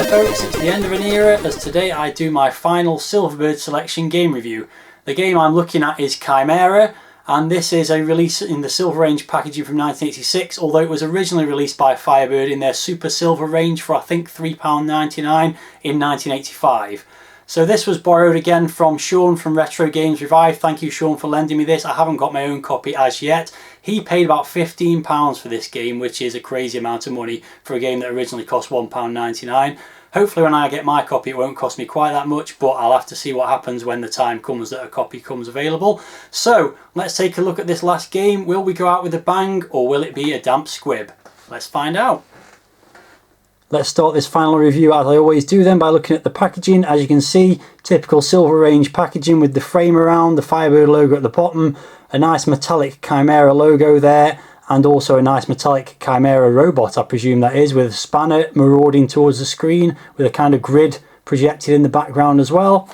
folks, it's the end of an era as today I do my final Silverbird Selection game review. The game I'm looking at is Chimera, and this is a release in the Silver Range packaging from 1986, although it was originally released by Firebird in their Super Silver Range for I think £3.99 in 1985. So this was borrowed again from Sean from Retro Games Revive. Thank you, Sean, for lending me this. I haven't got my own copy as yet. He paid about £15 for this game, which is a crazy amount of money for a game that originally cost £1.99. Hopefully when I get my copy it won't cost me quite that much, but I'll have to see what happens when the time comes that a copy comes available. So let's take a look at this last game. Will we go out with a bang, or will it be a damp squib? Let's find out. Let's start this final review as I always do then by looking at the packaging. As you can see, typical Silver Range packaging with the frame around, the Firebird logo at the bottom, a nice metallic Chimera logo there, and also a nice metallic Chimera robot, I presume that is, with a spanner marauding towards the screen with a kind of grid projected in the background as well.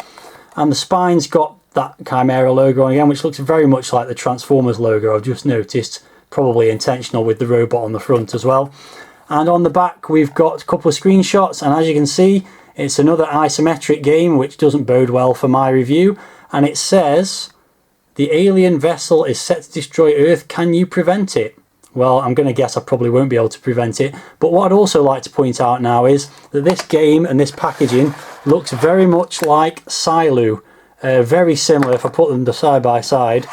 And the spine's got that Chimera logo on again, which looks very much like the Transformers logo I've just noticed, probably intentional with the robot on the front as well. And on the back we've got a couple of screenshots, and as you can see it's another isometric game, which doesn't bode well for my review. And it says, "The alien vessel is set to destroy Earth, can you prevent it?" Well, I'm going to guess I probably won't be able to prevent it. But what I'd also like to point out now is that this game and this packaging looks very much like Silu. Very similar, if I put them side by side.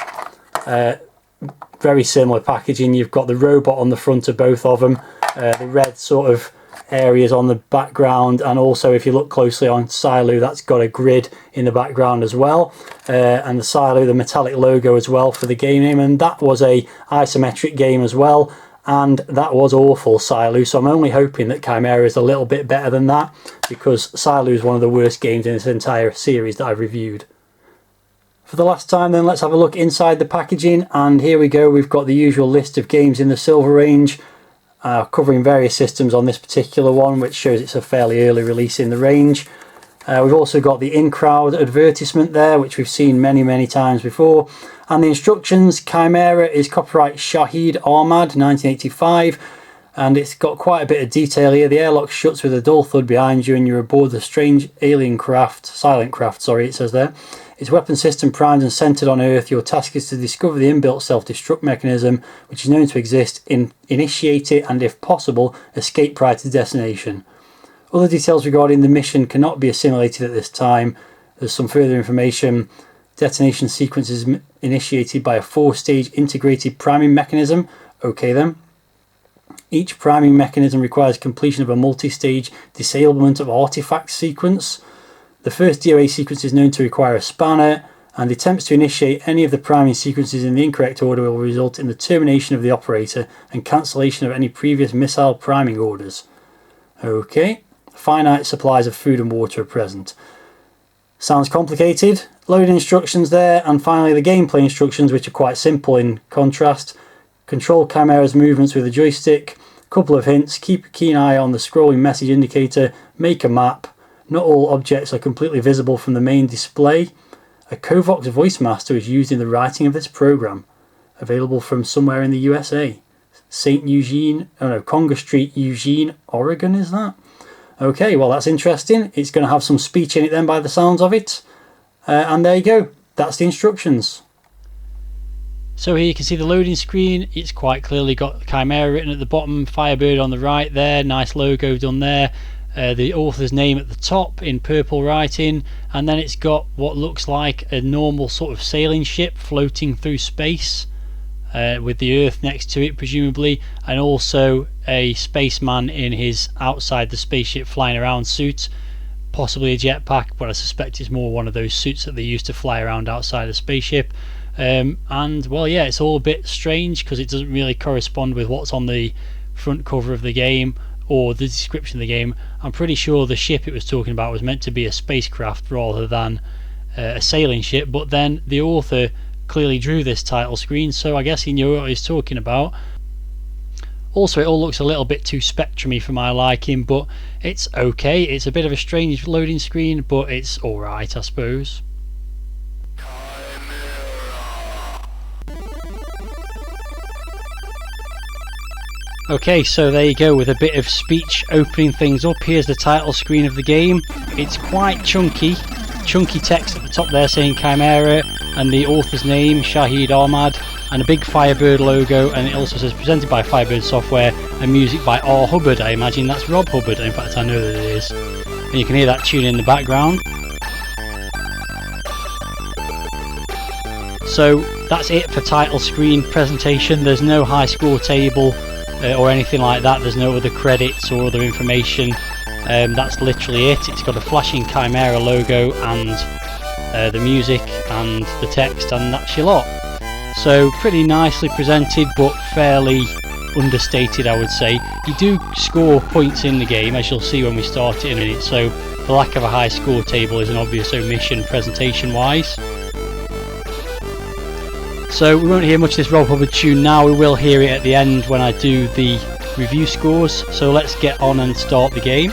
Very similar packaging. You've got the robot on the front of both of them. The red sort of areas on the background, and also if you look closely on Silu, that's got a grid in the background as well, and the Silu, the metallic logo as well for the game name. And that was a isometric game as well, and that was awful, Silu. So I'm only hoping that Chimera is a little bit better than that, because Silu is one of the worst games in this entire series that I've reviewed. For the last time then, let's have a look inside the packaging, and here we go. We've got the usual list of games in the Silver Range, covering various systems on this particular one, which shows it's a fairly early release in the range. We've also got the in-crowd advertisement there, which we've seen many times before, and the instructions. Chimera is copyright Shahid Ahmad 1985, and it's got quite a bit of detail here. The airlock shuts with a dull thud behind you and you're aboard the strange alien craft, silent craft, sorry, it says there. Its weapon system primed and centered on Earth. Your task is to discover the inbuilt self-destruct mechanism, which is known to exist, initiate it, and if possible, escape prior to destination. Other details regarding the mission cannot be assimilated at this time. There's some further information. Detonation sequence is initiated by a 4-stage integrated priming mechanism. Okay then. Each priming mechanism requires completion of a multi-stage disablement of artifact sequence. The first DOA sequence is known to require a spanner, and attempts to initiate any of the priming sequences in the incorrect order will result in the termination of the operator and cancellation of any previous missile priming orders. Okay, finite supplies of food and water are present. Sounds complicated. Loading instructions there, and finally the gameplay instructions, which are quite simple in contrast. Control Chimera's movements with a joystick. Couple of hints: keep a keen eye on the scrolling message indicator. Make a map. Not all objects are completely visible from the main display. A Covox voice master is used in the writing of this program. Available from somewhere in the USA. Conger Street, Eugene, Oregon, is that? Okay, well that's interesting. It's going to have some speech in it then by the sounds of it. And there you go. That's the instructions. So here you can see the loading screen. It's quite clearly got Chimera written at the bottom, Firebird on the right there, nice logo done there. The author's name at the top in purple writing, and then it's got what looks like a normal sort of sailing ship floating through space, with the Earth next to it presumably, and also a spaceman in his outside the spaceship flying around suit, possibly a jetpack, but I suspect it's more one of those suits that they use to fly around outside a spaceship. And well, yeah, it's all a bit strange because it doesn't really correspond with what's on the front cover of the game or the description of the game. I'm pretty sure the ship it was talking about was meant to be a spacecraft rather than a sailing ship, but then the author clearly drew this title screen, so I guess he knew what he's talking about. Also, it all looks a little bit too spectrumy for my liking, but it's okay. It's a bit of a strange loading screen, but it's alright, I suppose. Okay, so there you go, with a bit of speech opening things up. Here's the title screen of the game. It's quite chunky text at the top there saying Chimera and the author's name, Shahid Ahmad, and a big Firebird logo, and it also says presented by Firebird Software and music by R. Hubbard. I imagine that's Rob Hubbard, in fact I know that it is. And you can hear that tune in the background. So that's it for title screen presentation. There's no high score table or anything like that. There's no other credits or other information. That's literally it. It's got a flashing Chimera logo and the music and the text, and that's your lot. So pretty nicely presented, but fairly understated, I would say. You do score points in the game, as you'll see when we start it in a minute, so the lack of a high score table is an obvious omission presentation wise. So we won't hear much of this Rob Hubbard tune now. We will hear it at the end when I do the review scores. So let's get on and start the game.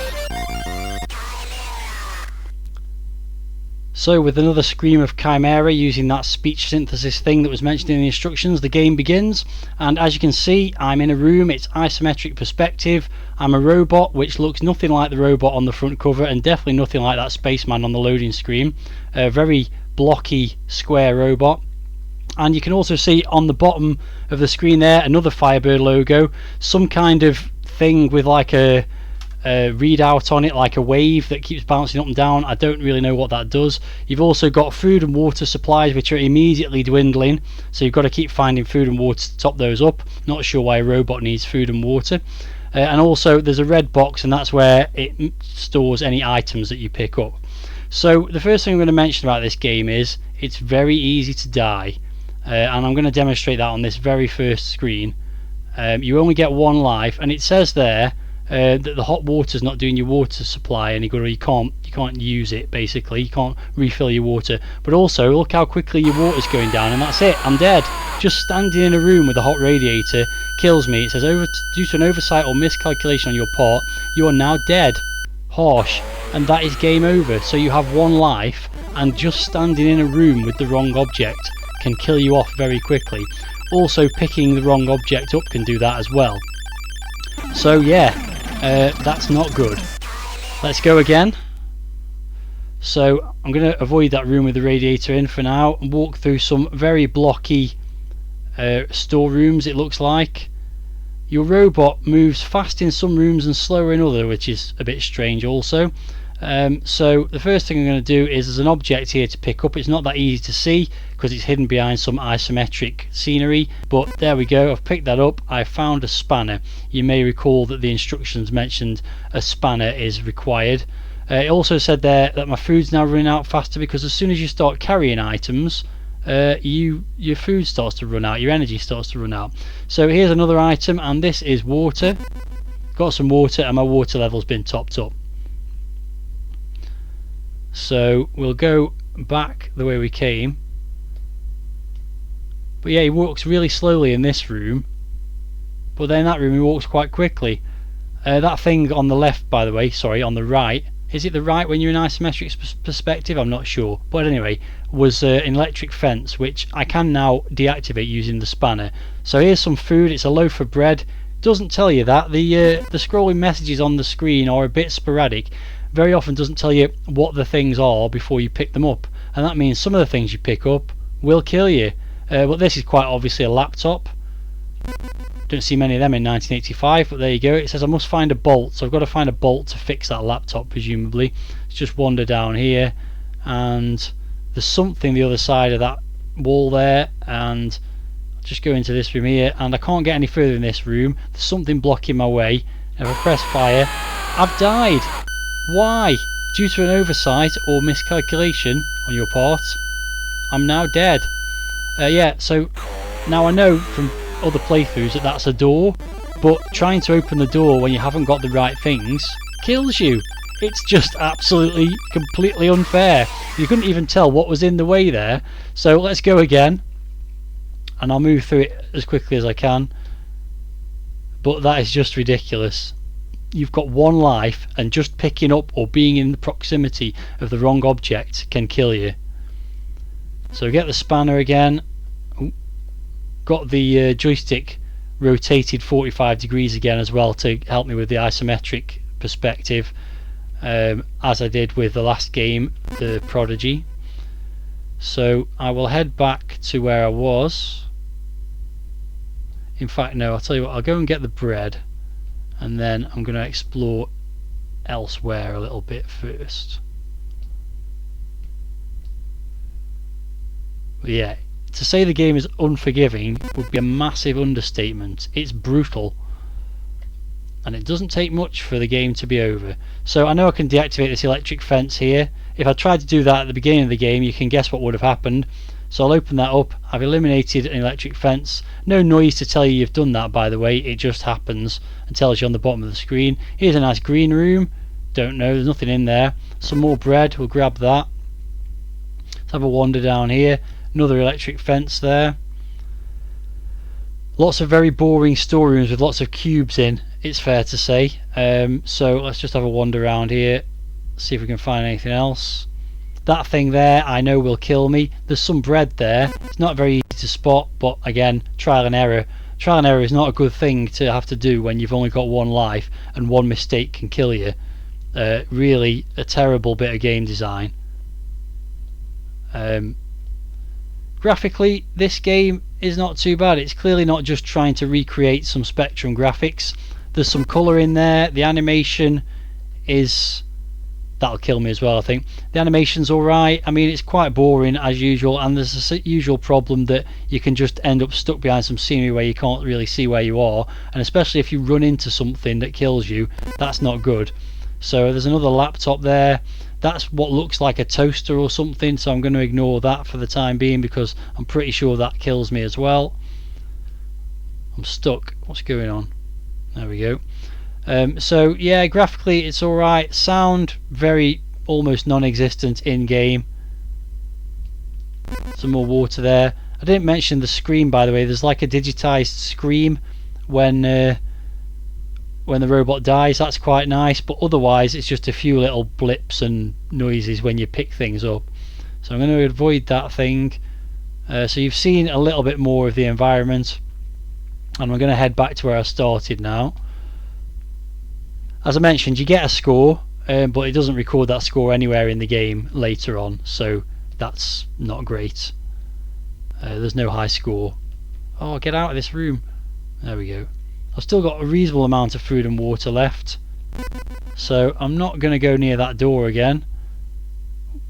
So with another scream of Chimera using that speech synthesis thing that was mentioned in the instructions, the game begins, and as you can see I'm in a room. It's isometric perspective. I'm a robot which looks nothing like the robot on the front cover, and definitely nothing like that spaceman on the loading screen. A very blocky square robot. And you can also see on the bottom of the screen there another Firebird logo, some kind of thing with like a readout on it, like a wave that keeps bouncing up and down. I don't really know what that does. You've also got food and water supplies which are immediately dwindling, so you've got to keep finding food and water to top those up. Not sure why a robot needs food and water. And also there's a red box, and that's where it stores any items that you pick up. So the first thing I'm going to mention about this game is it's very easy to die. And I'm going to demonstrate that on this very first screen. You only get one life, and it says there that the hot water's not doing your water supply any good, or you can't use it. Basically, you can't refill your water. But also, look how quickly your water's going down, and that's it. I'm dead. Just standing in a room with a hot radiator kills me. It says due to an oversight or miscalculation on your part, you are now dead. Harsh. And that is game over. So you have one life, and just standing in a room with the wrong object can kill you off very quickly. Also, picking the wrong object up can do that as well. So yeah, that's not good. Let's go again. So I'm going to avoid that room with the radiator in for now and walk through some very blocky storerooms. It looks like your robot moves fast in some rooms and slower in other, which is a bit strange also. So the first thing I'm going to do is there's an object here to pick up. It's not that easy to see because it's hidden behind some isometric scenery, but there we go. I've picked that up. I found a spanner. You may recall that the instructions mentioned a spanner is required. It also said there that my food's now running out faster, because as soon as you start carrying items, your food starts to run out, your energy starts to run out. So here's another item, and this is water. Got some water, and my water level's been topped up. So we'll go back the way we came. But yeah, he walks really slowly in this room, but then in that room he walks quite quickly. That thing on the left, by the way, sorry, on the right, is it the right when you're in isometric perspective? I'm not sure, but anyway, was an electric fence which I can now deactivate using the spanner. So here's some food. It's a loaf of bread. Doesn't tell you that. The scrolling messages on the screen are a bit sporadic. Very often doesn't tell you what the things are before you pick them up, and that means some of the things you pick up will kill you. But this is quite obviously a laptop. Don't see many of them in 1985, but there you go. It says I must find a bolt, so I've got to find a bolt to fix that laptop, presumably. Let's just wander down here, and there's something the other side of that wall there, and I'll just go into this room here, and I can't get any further in this room. There's something blocking my way. If I press fire, I've died. Why? Due to an oversight or miscalculation on your part, I'm now dead. Yeah, so now I know from other playthroughs that that's a door, but trying to open the door when you haven't got the right things kills you. It's just absolutely completely unfair. You couldn't even tell what was in the way there. So let's go again, and I'll move through it as quickly as I can. But that is just ridiculous. You've got one life, and just picking up or being in the proximity of the wrong object can kill you. So get the spanner again. Got the joystick rotated 45 degrees again as well to help me with the isometric perspective, as I did with the last game, the Prodigy. So I will head back to where I was. In fact, no, I'll tell you what, I'll go and get the bread, and then I'm going to explore elsewhere a little bit first. But yeah, to say the game is unforgiving would be a massive understatement. It's brutal, and it doesn't take much for the game to be over. So I know I can deactivate this electric fence here. If I tried to do that at the beginning of the game, you can guess what would have happened. So I'll open that up. I've eliminated an electric fence. No noise to tell you you've done that, by the way. It just happens and tells you on the bottom of the screen. Here's a nice green room. Don't know, there's nothing in there. Some more bread, we'll grab that. Let's have a wander down here. Another electric fence there. Lots of very boring storerooms with lots of cubes in, it's fair to say. So let's just have a wander around here, see if we can find anything else. That thing there I know will kill me. There's some bread there. It's not very easy to spot, but again, trial and error. Trial and error is not a good thing to have to do when you've only got one life and one mistake can kill you. Really a terrible bit of game design. Graphically, this game is not too bad. It's clearly not just trying to recreate some Spectrum graphics. There's some colour in there. The animation is... that'll kill me as well, I think. The animation's alright. I mean, it's quite boring as usual, and there's a usual problem that you can just end up stuck behind some scenery where you can't really see where you are, and especially if you run into something that kills you, that's not good. So there's another laptop there. That's what looks like a toaster or something, so I'm going to ignore that for the time being because I'm pretty sure that kills me as well. I'm stuck. What's going on? There we go. So yeah, graphically it's alright. Sound very almost non-existent in game. Some more water there. I didn't mention the scream, by the way. There's like a digitized scream when the robot dies. That's quite nice, but otherwise it's just a few little blips and noises when you pick things up. So I'm going to avoid that thing. So you've seen a little bit more of the environment, and we're going to head back to where I started now. As I mentioned, you get a score, but it doesn't record that score anywhere in the game later on, so that's not great. There's no high score. Oh, get out of this room. There we go. I've still got a reasonable amount of food and water left, so I'm not going to go near that door again.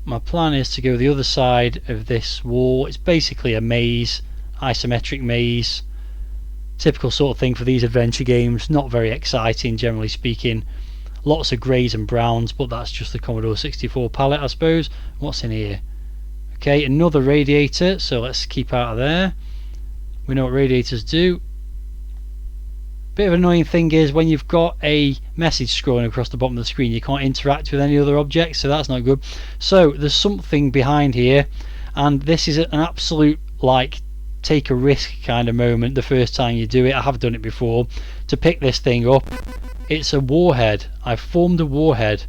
My plan is to go the other side of this wall. It's basically a maze, isometric maze. Typical sort of thing for these adventure games. Not very exciting, generally speaking. Lots of greys and browns, but that's just the Commodore 64 palette, I suppose. What's in here? Okay, another radiator, so let's keep out of there. We know what radiators do. Bit of an annoying thing is when you've got a message scrolling across the bottom of the screen, you can't interact with any other objects, so that's not good. So there's something behind here, and this is an absolute like take a risk kind of moment the first time you do it. I have done it before to pick this thing up. It's a warhead. I've formed a warhead.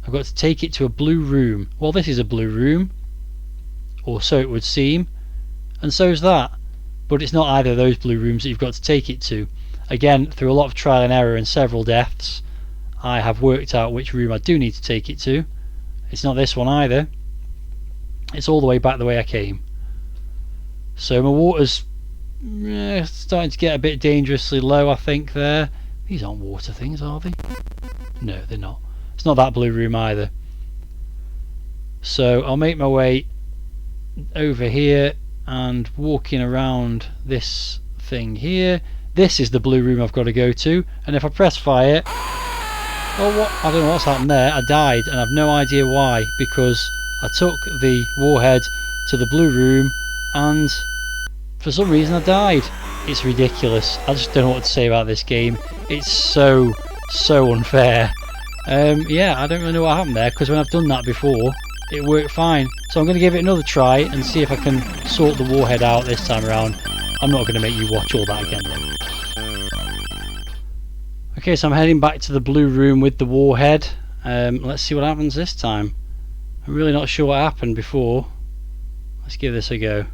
I've got to take it to a blue room. Well, this is a blue room, or so it would seem, and so is that, but it's not either of those blue rooms that you've got to take it to. Again, through a lot of trial and error and several deaths, I have worked out which room I do need to take it to. It's not this one either. It's all the way back the way I came. So my water's starting to get a bit dangerously low, I think, there. These aren't water things, are they? No, they're not. It's not that blue room either. So I'll make my way over here and walking around this thing here. This is the blue room I've got to go to, and if I press fire, oh, what? I don't know what's happened there. I died, and I've no idea why, because I took the warhead to the blue room, and for some reason I died. It's ridiculous. I just don't know what to say about this game. It's so unfair. Yeah, I don't really know what happened there, because when I've done that before, it worked fine. So I'm going to give it another try and see if I can sort the warhead out this time around. I'm not going to make you watch all that again though. Okay, so I'm heading back to the blue room with the warhead. Let's see what happens this time. I'm really not sure what happened before. Let's give this a go.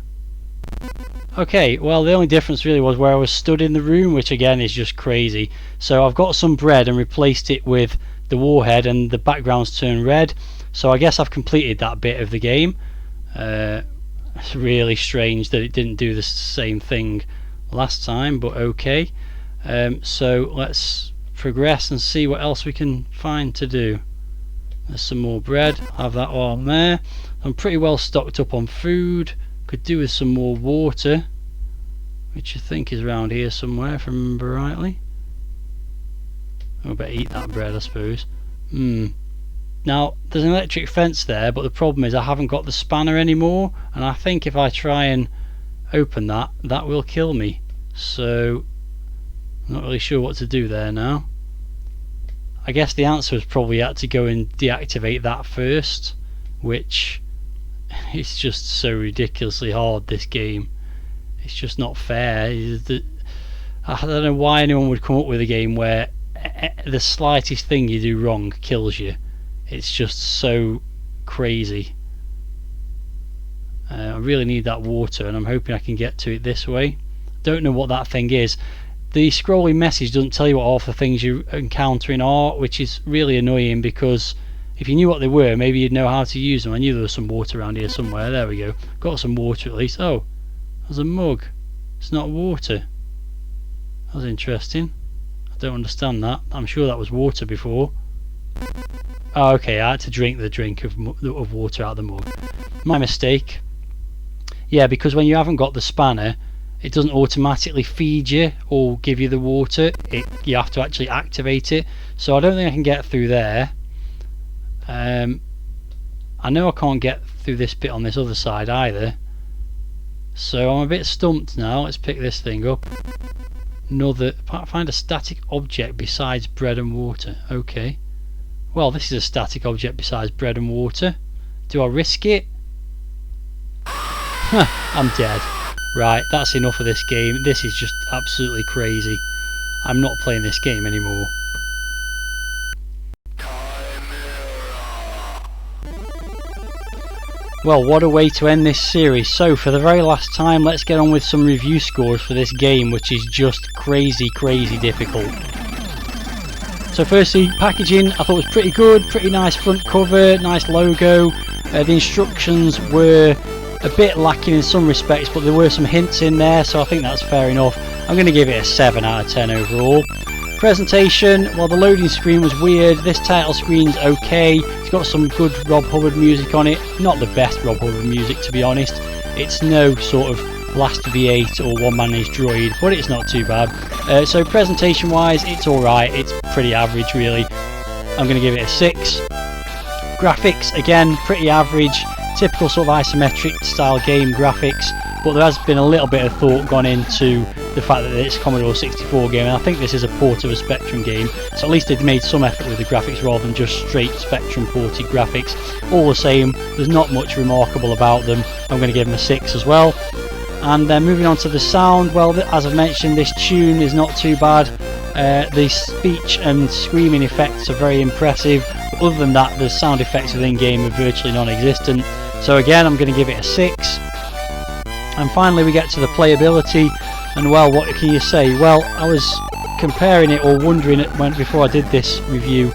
Okay, well the only difference really was where I was stood in the room, which again is just crazy. So I've got some bread and replaced it with the warhead, and the background's turned red. So I guess I've completed that bit of the game. It's really strange that it didn't do the same thing last time, but okay. So let's progress and see what else we can find to do. There's some more bread, have that on there. I'm pretty well stocked up on food. Could do with some more water, which I think is around here somewhere if I remember rightly. I better eat that bread, I suppose. Now there's an electric fence there, but the problem is I haven't got the spanner anymore, and I think if I try and open that, that will kill me. So I'm not really sure what to do there now. I guess the answer is probably had to go and deactivate that first, which it's just so ridiculously hard, this game. It's just not fair. I don't know why anyone would come up with a game where the slightest thing you do wrong kills you. It's just so crazy. I really need that water, and I'm hoping I can get to it this way. Don't know what that thing is. The scrolling message doesn't tell you what half the things you're encountering are, which is really annoying, because if you knew what they were, maybe you'd know how to use them. I knew there was some water around here somewhere. There we go. Got some water at least. Oh, there's a mug. It's not water. That was interesting. I don't understand that. I'm sure that was water before. Oh, okay, I had to drink the drink of water out of the mug. My mistake. Yeah, because when you haven't got the spanner, it doesn't automatically feed you or give you the water. You have to actually activate it. So I don't think I can get through there. I know I can't get through this bit on this other side either. So I'm a bit stumped now. Let's pick this thing up. Find a static object besides bread and water. Okay. Well, this is a static object besides bread and water. Do I risk it? I'm dead. Right, that's enough of this game. This is just absolutely crazy. I'm not playing this game anymore. Well, what a way to end this series. So for the very last time, let's get on with some review scores for this game, which is just crazy difficult. So firstly, packaging I thought was pretty good, pretty nice front cover, nice logo. The instructions were a bit lacking in some respects, but there were some hints in there, so I think that's fair enough. I'm going to give it a 7 out of 10 overall. Presentation, well, the loading screen was weird. This title screen's okay. It's got some good Rob Hubbard music on it. Not the best Rob Hubbard music, to be honest. It's no sort of Last V8 or One Man Is Droid, but it's not too bad. So presentation wise, it's alright. It's pretty average, really. I'm going to give it a 6. Graphics, again, pretty average. Typical sort of isometric style game graphics, but there has been a little bit of thought gone into the fact that it's a Commodore 64 game, and I think this is a port of a Spectrum game, so at least they've made some effort with the graphics rather than just straight Spectrum ported graphics. All the same, there's not much remarkable about them. I'm going to give them a 6 as well. And then moving on to the sound, well, as I've mentioned, this tune is not too bad. The speech and screaming effects are very impressive. But other than that, the sound effects within game are virtually non-existent. So again, I'm going to give it a 6. And finally we get to the playability, and well, what can you say? Well, I was comparing it or wondering it before I did this review,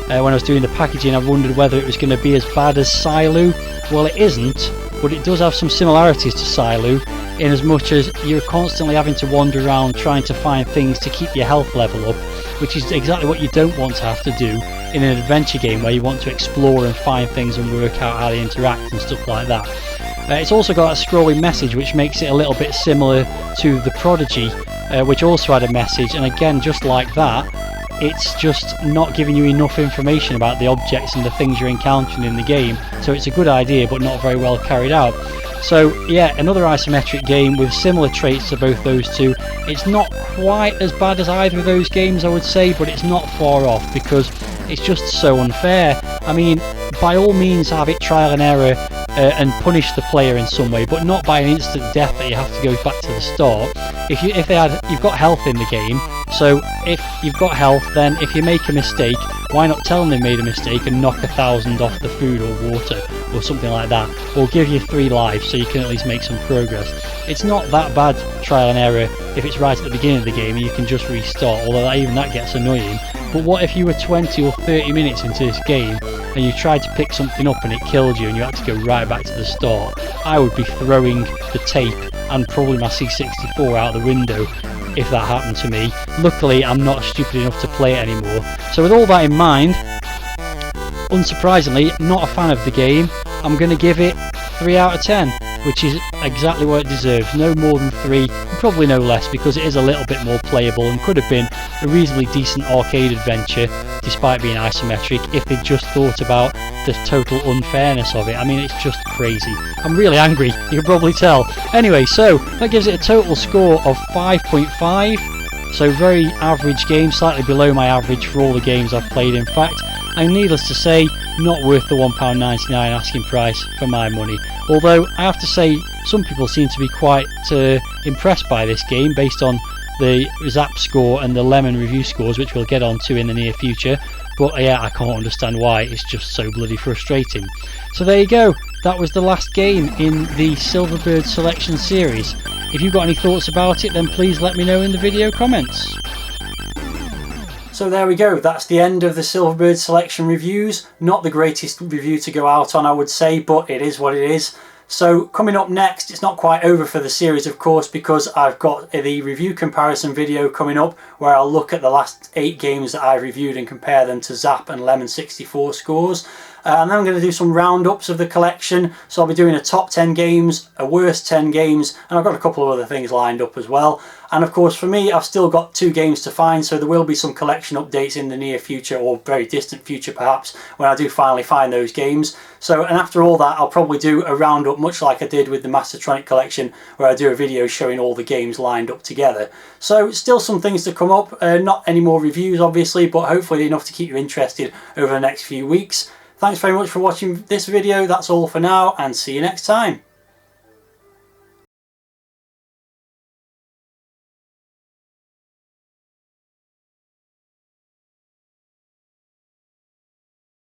when I was doing the packaging, I wondered whether it was going to be as bad as Silu. Well, it isn't, but it does have some similarities to Silu, in as much as you're constantly having to wander around trying to find things to keep your health level up, which is exactly what you don't want to have to do in an adventure game where you want to explore and find things and work out how they interact and stuff like that. It's also got that scrolling message, which makes it a little bit similar to The Prodigy, which also had a message, and again, just like that, it's just not giving you enough information about the objects and the things you're encountering in the game. So it's a good idea, but not very well carried out. So yeah, another isometric game with similar traits to both those two. It's not quite as bad as either of those games, I would say, but it's not far off, because it's just so unfair. I mean, by all means have it trial and error and punish the player in some way, but not by an instant death that you have to go back to the start. You've got health in the game, so if you've got health, then if you make a mistake, why not tell them they made a mistake and knock 1,000 off the food or water or something like that, or give you 3 lives so you can at least make some progress. It's not that bad trial and error if it's right at the beginning of the game and you can just restart, although even that gets annoying. But what if you were 20 or 30 minutes into this game and you tried to pick something up and it killed you and you had to go right back to the start? I would be throwing the tape and probably my C64 out the window if that happened to me. Luckily, I'm not stupid enough to play it anymore. So with all that in mind, unsurprisingly, not a fan of the game. I'm going to give it 3 out of 10, which is exactly what it deserves. No more than 3, probably no less, because it is a little bit more playable and could have been a reasonably decent arcade adventure despite being isometric if they'd just thought about the total unfairness of it. I mean, it's just crazy. I'm really angry, you can probably tell. Anyway, so that gives it a total score of 5.5. So very average game, slightly below my average for all the games I've played in fact. And needless to say, not worth the £1.99 asking price for my money. Although I have to say, some people seem to be quite impressed by this game based on the Zap score and the Lemon review scores, which we'll get on to in the near future. But yeah, I can't understand why, it's just so bloody frustrating. So there you go, that was the last game in the Silverbird Selection series. If you've got any thoughts about it, then please let me know in the video comments. So there we go, that's the end of the Silverbird Selection reviews. Not the greatest review to go out on, I would say, but it is what it is. So coming up next, it's not quite over for the series of course, because I've got the review comparison video coming up where I'll look at the last 8 games that I've reviewed and compare them to Zap and Lemon 64 scores. And then I'm going to do some roundups of the collection, so I'll be doing a top 10 games, a worst 10 games, and I've got a couple of other things lined up as well. And of course for me, I've still got 2 games to find, so there will be some collection updates in the near future, or very distant future perhaps, when I do finally find those games. So, and after all that, I'll probably do a roundup much like I did with the Mastertronic collection, where I do a video showing all the games lined up together. So still some things to come up, not any more reviews obviously, but hopefully enough to keep you interested over the next few weeks. Thanks very much for watching this video. That's all for now, and see you next time.